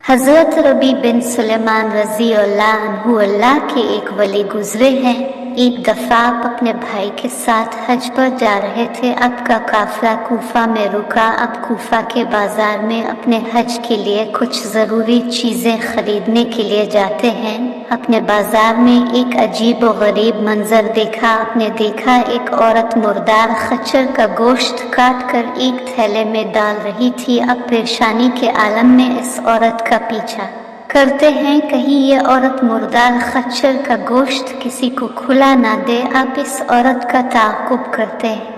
हजरत रबी बिन सुलेमान रजी अल्लाह अन्हु अल्लाह के एक वली गुजरे हैं। एक दफा आप अपने भाई के साथ हज पर जा रहे थे। आपका काफिला कूफा में रुका। आप कूफा के बाजार में अपने हज के लिए कुछ ज़रूरी चीज़ें खरीदने के लिए जाते हैं। अपने बाजार में एक अजीब व गरीब मंजर देखा। आपने देखा एक औरत मुर्दार खच्चर का गोश्त काट कर एक थैले में डाल रही थी। अब परेशानी के आलम में इस औरत का पीछा करते हैं, कहीं ये औरत मुर्दार खच्चर का गोश्त किसी को खुला ना दे। आप इस औरत का ताक़ुब करते हैं।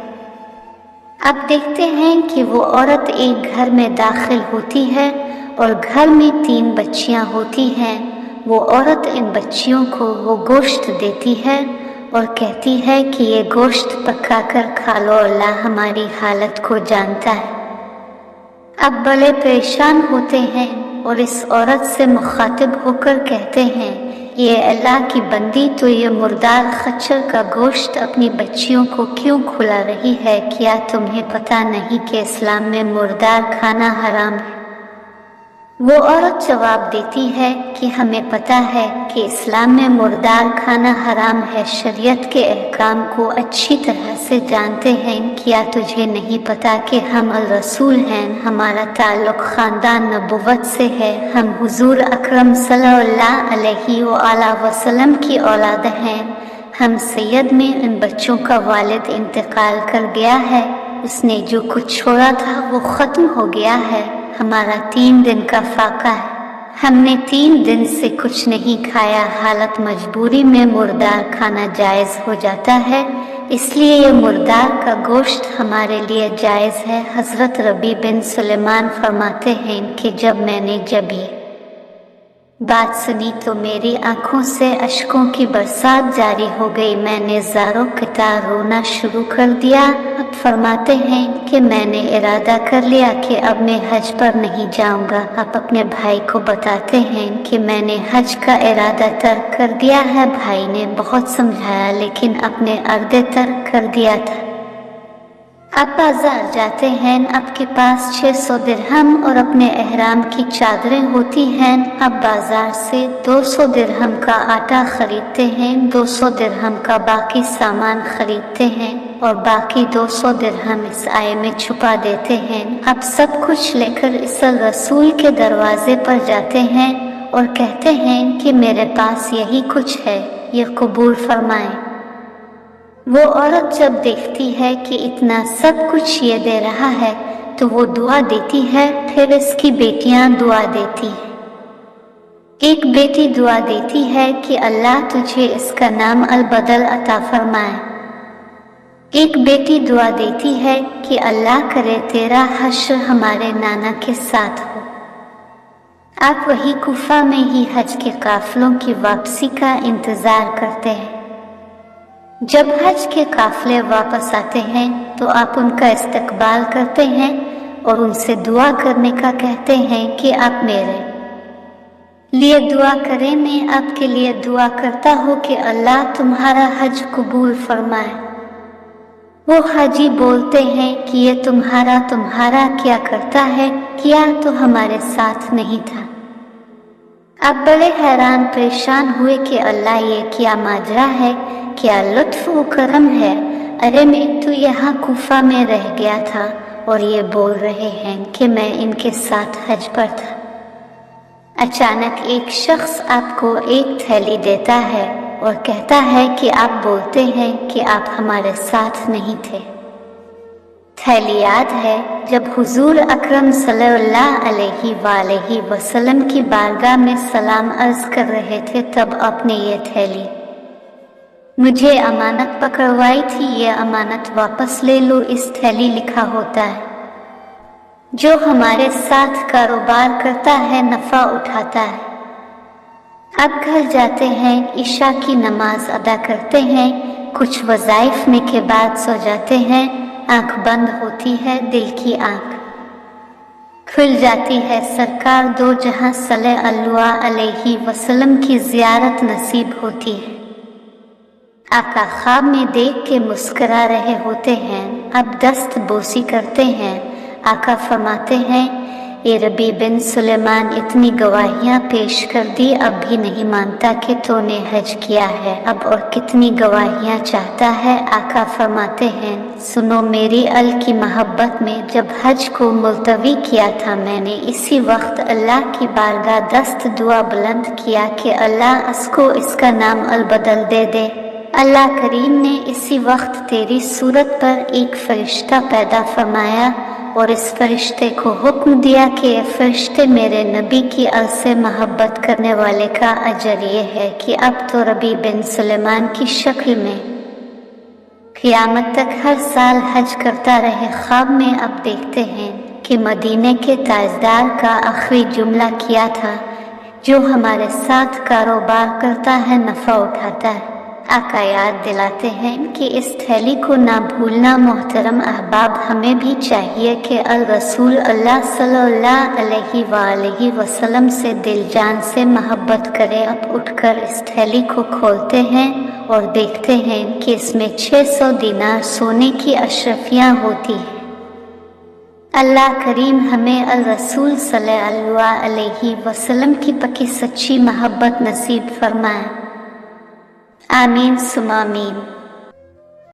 अब देखते हैं कि वो औरत एक घर में दाखिल होती है और घर में 3 बच्चियां होती हैं। वो औरत इन बच्चियों को वो गोश्त देती है और कहती है कि ये गोश्त पका कर खा लो, अल्लाह हमारी हालत को जानता है। अब बड़े परेशान होते हैं और इस औरत से मुखातिब होकर कहते हैं, ये अल्लाह की बंदी, तो ये मुर्दार खच्चर का गोश्त अपनी बच्चियों को क्यों खुला रही है? क्या तुम्हें पता नहीं कि इस्लाम में मुर्दार खाना हराम है? वो औरत जवाब देती है कि हमें पता है कि इस्लाम में मुर्दार खाना हराम है, शरीयत के अहकाम को अच्छी तरह से जानते हैं। क्या तुझे नहीं पता कि हम अल रसूल हैं? हमारा ताल्लुक खानदान नबुव्वत से है। हम हुजूर अकरम सल्लल्लाहु अलैहि वसल्लम की औलाद हैं। हम सैयद में इन बच्चों का वालिद इंतकाल कर गया है। उसने जो कुछ छोड़ा था वो ख़त्म हो गया है। हमारा 3 दिन का फाका है। हमने 3 दिन से कुछ नहीं खाया। हालत मजबूरी में मुर्दार खाना जायज़ हो जाता है, इसलिए ये मुर्दार का गोश्त हमारे लिए जायज़ है। हज़रत रबी बिन सुलेमान फरमाते हैं कि जब ये बात सुनी तो मेरी आंखों से अश्कों की बरसात जारी हो गई। मैंने ज़ारो क़ितार रोना शुरू कर दिया। अब फरमाते हैं कि मैंने इरादा कर लिया कि अब मैं हज पर नहीं जाऊंगा। आप अपने भाई को बताते हैं कि मैंने हज का इरादा तर्क कर दिया है। भाई ने बहुत समझाया लेकिन अपने इरादे तर्क कर दिया था। अब बाजार जाते हैं। आपके पास 600 दिरहम और अपने एहराम की चादरें होती हैं। अब बाजार से 200 दिरहम का आटा खरीदते हैं, 200 दिरहम का बाकी सामान खरीदते हैं और बाकी 200 दिरहम इस आय में छुपा देते हैं। अब सब कुछ लेकर इस रसूल के दरवाजे पर जाते हैं और कहते हैं कि मेरे पास यही कुछ है, ये कबूल फरमाएं। वो औरत जब देखती है कि इतना सब कुछ ये दे रहा है तो वो दुआ देती है। फिर इसकी बेटियां दुआ देती हैं। एक बेटी दुआ देती है कि अल्लाह तुझे इसका नाम अल-बदल अता फरमाए। एक बेटी दुआ देती है कि अल्लाह करे तेरा हश्र हमारे नाना के साथ हो। आप वही कूफा में ही हज के काफिलों की वापसी का इंतजार करते हैं। जब हज के काफिले वापस आते हैं तो आप उनका इस्तकबाल करते हैं और उनसे दुआ करने का कहते हैं कि आप मेरे लिए दुआ करें। मैं आपके लिए दुआ करता हूँ कि अल्लाह तुम्हारा हज कबूल फरमाए। वो हाजी बोलते हैं कि ये तुम्हारा क्या करता है? क्या तो हमारे साथ नहीं था? अब बड़े हैरान परेशान हुए कि अल्लाह ये क्या माजरा है, क्या लुत्फ व करम है। अरे मैं तो यहाँ कूफा में रह गया था और ये बोल रहे हैं कि मैं इनके साथ हज पर था। अचानक एक शख्स आपको एक थैली देता है और कहता है कि आप बोलते हैं कि आप हमारे साथ नहीं थे। थैली याद है जब हुजूर अकरम सल्लल्लाहु अलैहि वसल्लम की बारगाह में सलाम अर्ज कर रहे थे, तब आपने ये थैली मुझे अमानत पकड़वाई थी, ये अमानत वापस ले लो। इस थैली लिखा होता है जो हमारे साथ कारोबार करता है नफा उठाता है। अब घर जाते हैं, इशा की नमाज अदा करते हैं, कुछ वज़ाइफ में के बाद सो जाते हैं। आंख बंद होती है, दिल की आंख खुल जाती है। सरकार दो जहां सल्लल्लाहु अलैहि वसल्लम की ज़ियारत नसीब होती है। आका ख्वाब में देख के मुस्करा रहे होते हैं। अब दस्त बोसी करते हैं। आका फरमाते हैं ए रबी बिन सुलेमान इतनी गवाहियाँ पेश कर दी, अब भी नहीं मानता कि तूने हज किया है, अब और कितनी गवाहियाँ चाहता है। आका फरमाते हैं, सुनो मेरी अल की मोहब्बत में जब हज को मुलतवी किया था, मैंने इसी वक्त अल्लाह की बारगाह दस्त दुआ बुलंद किया कि अल्लाह उसको इसका नाम अल बदल दे दे। अल्लाह करीम ने इसी वक्त तेरी सूरत पर एक फरिश्ता पैदा फरमाया और इस फरिश्ते को हुक्म दिया कि ये फरिश्ते मेरे नबी की अल से मोहब्बत करने वाले का अजर ये है कि अब तो रबी बिन सुलेमान की शक्ल में क़यामत तक हर साल हज करता रहे। ख्वाब में अब देखते हैं कि मदीने के ताजदार का आखिरी जुमला किया था, जो हमारे साथ कारोबार करता है, नफ़ा उठाता है। आका याद दिलाते हैं कि इस थैली को ना भूलना। मोहतरम अहबाब, हमें भी चाहिए कि अल रसूल अल्लाह सल्लल्लाहु अलैहि वसल्लम से दिल जान से मोहब्बत करें। अब उठकर इस थैली को खोलते हैं और देखते हैं कि इसमें 600 दिनार सोने की अशरफियाँ होती हैं। अल्लाह करीम हमें अल रसूल सल्लल्लाहु अलैहि वसल्लम की पक्की सच्ची मोहब्बत नसीब फरमाए। आमीन सुमा आमीन।